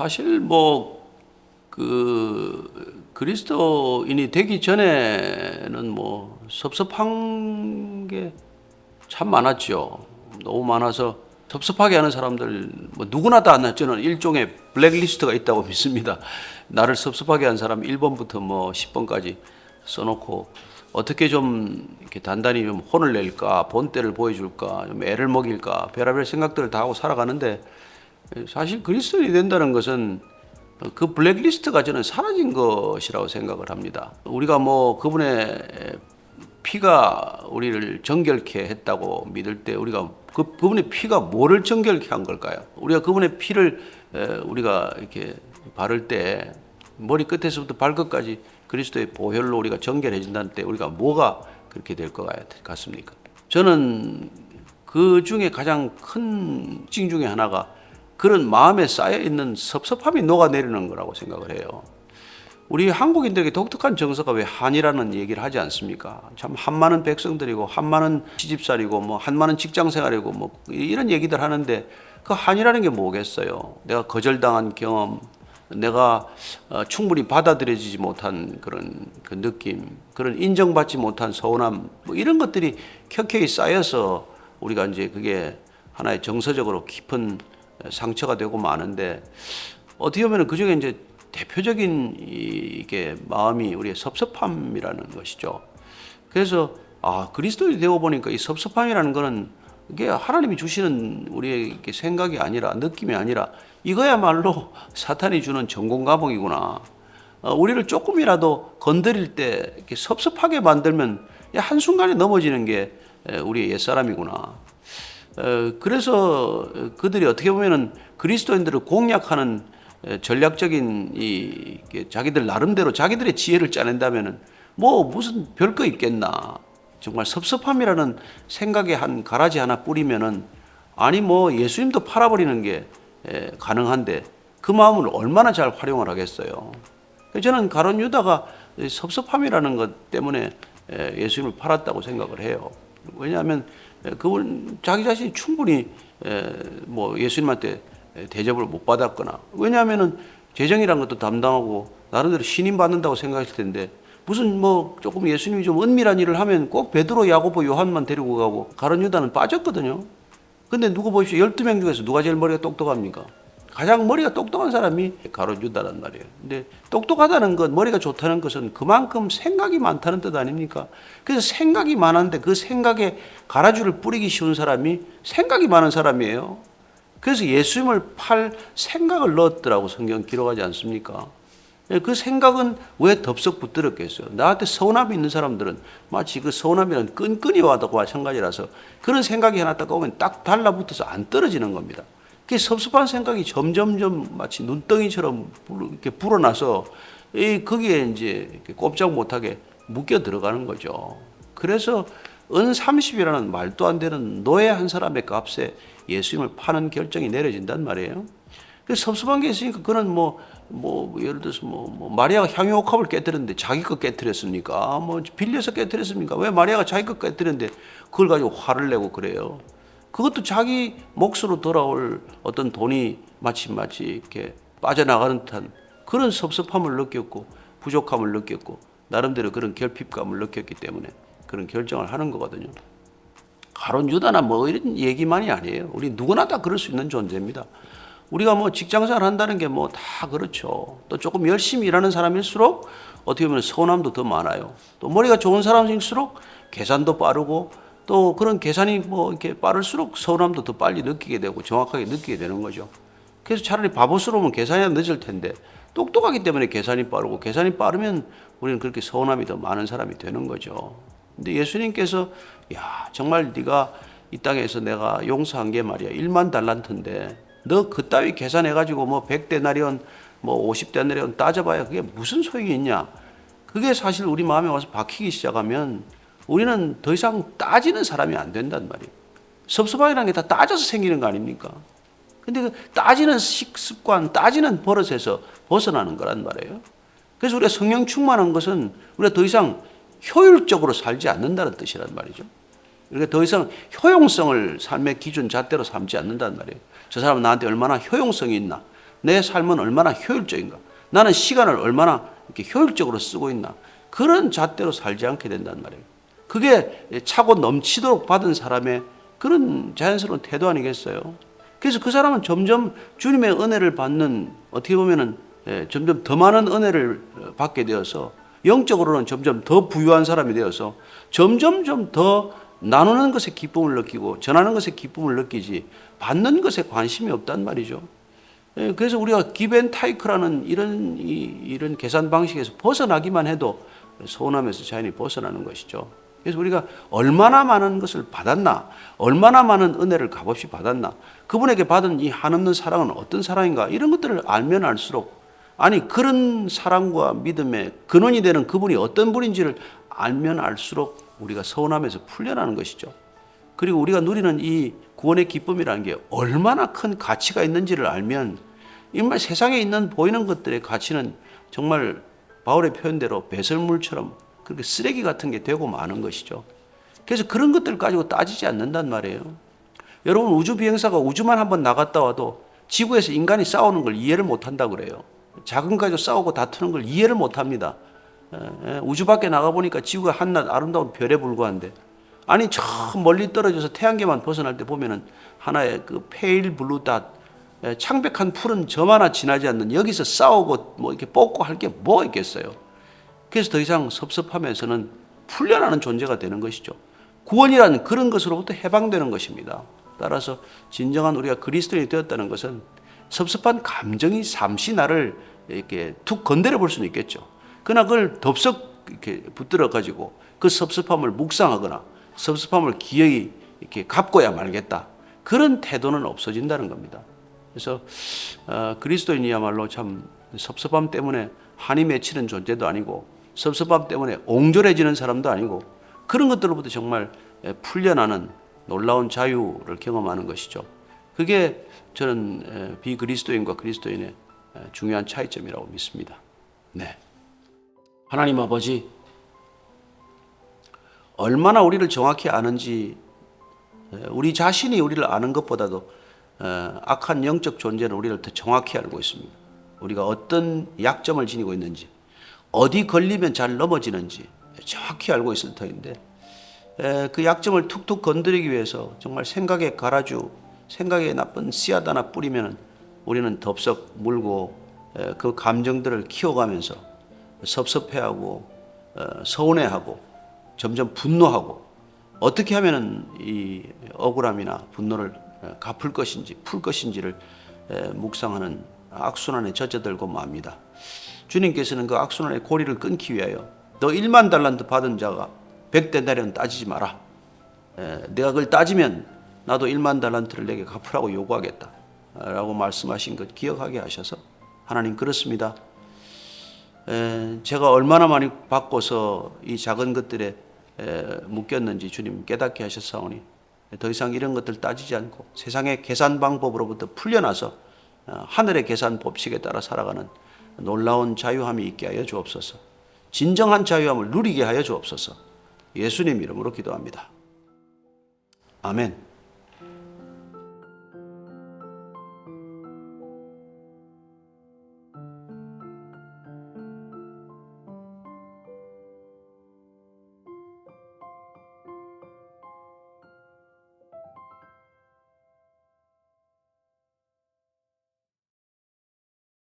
사실 그리스도인이 되기 전에는 섭섭한 게 참 많았죠. 너무 많아서 섭섭하게 하는 사람들 누구나 다 저는 일종의 블랙리스트가 있다고 믿습니다. 나를 섭섭하게 한 사람 1번부터 10번까지 써놓고 어떻게 좀 이렇게 단단히 좀 혼을 낼까, 본때를 보여줄까, 좀 애를 먹일까, 별의별 생각들을 다 하고 살아가는데, 사실 그리스도인이 된다는 것은 그 블랙리스트가 저는 사라진 것이라고 생각을 합니다. 우리가 그분의 피가 우리를 정결케 했다고 믿을 때 우리가 그분의 피가 뭐를 정결케 한 걸까요? 우리가 그분의 피를 우리가 이렇게 바를 때 머리 끝에서부터 발끝까지 그리스도의 보혈로 우리가 정결해진다는 때 우리가 뭐가 그렇게 될 것 같습니까? 저는 그 중에 가장 큰 특징 중에 하나가 그런 마음에 쌓여 있는 섭섭함이 녹아내리는 거라고 생각을 해요. 우리 한국인들에게 독특한 정서가 왜 한이라는 얘기를 하지 않습니까? 참 한많은 백성들이고 한많은 시집살이고 한많은 직장생활이고 이런 얘기들 하는데 그 한이라는 게 뭐겠어요? 내가 거절당한 경험, 내가 충분히 받아들여지지 못한 그런 그 느낌, 그런 인정받지 못한 서운함, 이런 것들이 켜켜이 쌓여서 우리가 이제 그게 하나의 정서적으로 깊은 상처가 되고 마는데, 어떻게 보면 그 중에 이제 대표적인 이게 마음이 우리의 섭섭함이라는 것이죠. 그래서 그리스도인이 되어 보니까 이 섭섭함이라는 거는 이게 하나님이 주시는 우리의 생각이 아니라, 느낌이 아니라, 이거야말로 사탄이 주는 전공감옥이구나. 우리를 조금이라도 건드릴 때 이렇게 섭섭하게 만들면 한순간에 넘어지는 게 우리의 옛사람이구나. 그래서 그들이 어떻게 보면은 그리스도인들을 공략하는 전략적인 자기들 나름대로 자기들의 지혜를 짜낸다면은 무슨 별거 있겠나. 정말 섭섭함이라는 생각에 한 가라지 하나 뿌리면은 예수님도 팔아버리는 게 가능한데 그 마음을 얼마나 잘 활용을 하겠어요. 저는 가룟 유다가 섭섭함이라는 것 때문에 예수님을 팔았다고 생각을 해요. 왜냐하면 그분 자기 자신이 충분히 예수님한테 대접을 못 받았거나, 왜냐하면은 재정이란 것도 담당하고 나름대로 신임 받는다고 생각했을 텐데 무슨 조금 예수님이 좀 은밀한 일을 하면 꼭 베드로, 야고보, 요한만 데리고 가고 가룟 유다는 빠졌거든요. 근데 누구 보십시오. 12명 중에서 누가 제일 머리가 똑똑합니까? 가장 머리가 똑똑한 사람이 가룟 유다란 말이에요. 근데 똑똑하다는 것, 머리가 좋다는 것은 그만큼 생각이 많다는 뜻 아닙니까? 그래서 생각이 많은데 그 생각에 가라주를 뿌리기 쉬운 사람이 생각이 많은 사람이에요. 그래서 예수님을 팔 생각을 넣었더라고 성경 기록하지 않습니까? 그 생각은 왜 덥석 붙들었겠어요? 나한테 서운함이 있는 사람들은 마치 그 서운함이란 끈끈이 와도 마찬가지라서 그런 생각이 하나 딱 오면 딱 달라붙어서 안 떨어지는 겁니다. 그 섭섭한 생각이 점점점 마치 눈덩이처럼 이렇게 불어나서 거기에 이제 꼼짝 못하게 묶여 들어가는 거죠. 그래서 은 30이라는 말도 안 되는 노예 한 사람의 값에 예수님을 파는 결정이 내려진단 말이에요. 그 섭섭한 게 있으니까 그는 예를 들어서 마리아가 향유옥합을 깨뜨렸는데 자기 거 깨뜨렸습니까? 빌려서 깨뜨렸습니까? 왜 마리아가 자기 거 깨뜨렸는데 그걸 가지고 화를 내고 그래요? 그것도 자기 몫으로 돌아올 어떤 돈이 마치 이렇게 빠져나가는 듯한 그런 섭섭함을 느꼈고 부족함을 느꼈고 나름대로 그런 결핍감을 느꼈기 때문에 그런 결정을 하는 거거든요. 가룟 유다나 이런 얘기만이 아니에요. 우리 누구나 다 그럴 수 있는 존재입니다. 우리가 직장생활 한다는 게 다 그렇죠. 또 조금 열심히 일하는 사람일수록 어떻게 보면 서운함도 더 많아요. 또 머리가 좋은 사람일수록 계산도 빠르고 또 그런 계산이 이렇게 빠를수록 서운함도 더 빨리 느끼게 되고 정확하게 느끼게 되는 거죠. 그래서 차라리 바보스러우면 계산이 늦을 텐데 똑똑하기 때문에 계산이 빠르고 계산이 빠르면 우리는 그렇게 서운함이 더 많은 사람이 되는 거죠. 근데 예수님께서 정말 네가 이 땅에서 내가 용서한 게 말이야 1만 달란트인데 너 그따위 계산해가지고 100데나리온 50데나리온 따져봐야 그게 무슨 소용이 있냐. 그게 사실 우리 마음에 와서 박히기 시작하면 우리는 더 이상 따지는 사람이 안 된단 말이에요. 섭섭함이라는 게 다 따져서 생기는 거 아닙니까? 근데 그 따지는 습관, 따지는 버릇에서 벗어나는 거란 말이에요. 그래서 우리가 성령 충만한 것은 우리가 더 이상 효율적으로 살지 않는다는 뜻이란 말이죠. 우리가 더 이상 효용성을 삶의 기준 잣대로 삼지 않는단 말이에요. 저 사람은 나한테 얼마나 효용성이 있나, 내 삶은 얼마나 효율적인가? 나는 시간을 얼마나 이렇게 효율적으로 쓰고 있나? 그런 잣대로 살지 않게 된단 말이에요. 그게 차고 넘치도록 받은 사람의 그런 자연스러운 태도 아니겠어요? 그래서 그 사람은 점점 주님의 은혜를 받는, 어떻게 보면은 점점 더 많은 은혜를 받게 되어서 영적으로는 점점 더 부유한 사람이 되어서 점점 더 나누는 것에 기쁨을 느끼고 전하는 것에 기쁨을 느끼지 받는 것에 관심이 없단 말이죠. 그래서 우리가 기브앤테이크라는 이런 계산 방식에서 벗어나기만 해도 서운함에서 자연히 벗어나는 것이죠. 그래서 우리가 얼마나 많은 것을 받았나, 얼마나 많은 은혜를 값없이 받았나, 그분에게 받은 이 한없는 사랑은 어떤 사랑인가, 이런 것들을 알면 알수록, 아니 그런 사랑과 믿음의 근원이 되는 그분이 어떤 분인지를 알면 알수록 우리가 서운함에서 풀려나는 것이죠. 그리고 우리가 누리는 이 구원의 기쁨이라는 게 얼마나 큰 가치가 있는지를 알면 정말 세상에 있는 보이는 것들의 가치는 정말 바울의 표현대로 배설물처럼 그렇게 쓰레기 같은 게 되고 마는 것이죠. 그래서 그런 것들 가지고 따지지 않는단 말이에요. 여러분, 우주 비행사가 우주만 한번 나갔다 와도 지구에서 인간이 싸우는 걸 이해를 못한다고 그래요. 작은 거 가지고 싸우고 다투는 걸 이해를 못합니다. 우주 밖에 나가보니까 지구가 한낱 아름다운 별에 불과한데, 아니 저 멀리 떨어져서 태양계만 벗어날 때 보면은 하나의 그 페일 블루 닷, 창백한 푸른 점 하나 지나지 않는, 여기서 싸우고 뭐 이렇게 뽑고 할 게 뭐 있겠어요. 그래서 더 이상 섭섭하면서는 풀려나는 존재가 되는 것이죠. 구원이란 그런 것으로부터 해방되는 것입니다. 따라서 진정한 우리가 그리스도인이 되었다는 것은 섭섭한 감정이 잠시 나를 이렇게 툭 건드려 볼 수는 있겠죠. 그러나 그걸 덥석 이렇게 붙들어 가지고 그 섭섭함을 묵상하거나 섭섭함을 기어이 이렇게 갚고야 말겠다, 그런 태도는 없어진다는 겁니다. 그래서 그리스도인이야말로 참 섭섭함 때문에 한이 맺히는 존재도 아니고 섭섭함 때문에 옹졸해지는 사람도 아니고 그런 것들로부터 정말 풀려나는 놀라운 자유를 경험하는 것이죠. 그게 저는 비그리스도인과 그리스도인의 중요한 차이점이라고 믿습니다. 네. 하나님 아버지, 얼마나 우리를 정확히 아는지, 우리 자신이 우리를 아는 것보다도 악한 영적 존재는 우리를 더 정확히 알고 있습니다. 우리가 어떤 약점을 지니고 있는지, 어디 걸리면 잘 넘어지는지 정확히 알고 있을 터인데, 그 약점을 툭툭 건드리기 위해서 정말 생각의 가라주, 생각의 나쁜 씨앗 하나 뿌리면 우리는 덥석 물고 그 감정들을 키워가면서 섭섭해하고 서운해하고 점점 분노하고, 어떻게 하면 이 억울함이나 분노를 갚을 것인지 풀 것인지를 묵상하는 악순환에 젖어들고 맙니다. 주님께서는 그 악순환의 고리를 끊기 위하여 너 1만 달란트 받은 자가 100데나리온 따지지 마라. 내가 그걸 따지면 나도 1만 달란트를 내게 갚으라고 요구하겠다 라고 말씀하신 것 기억하게 하셔서, 하나님 그렇습니다. 제가 얼마나 많이 바꿔서 이 작은 것들에 묶였는지 주님 깨닫게 하셨사오니 더 이상 이런 것들 따지지 않고 세상의 계산 방법으로부터 풀려나서 하늘의 계산 법칙에 따라 살아가는 놀라운 자유함이 있게 하여 주옵소서. 진정한 자유함을 누리게 하여 주옵소서. 예수님 이름으로 기도합니다. 아멘.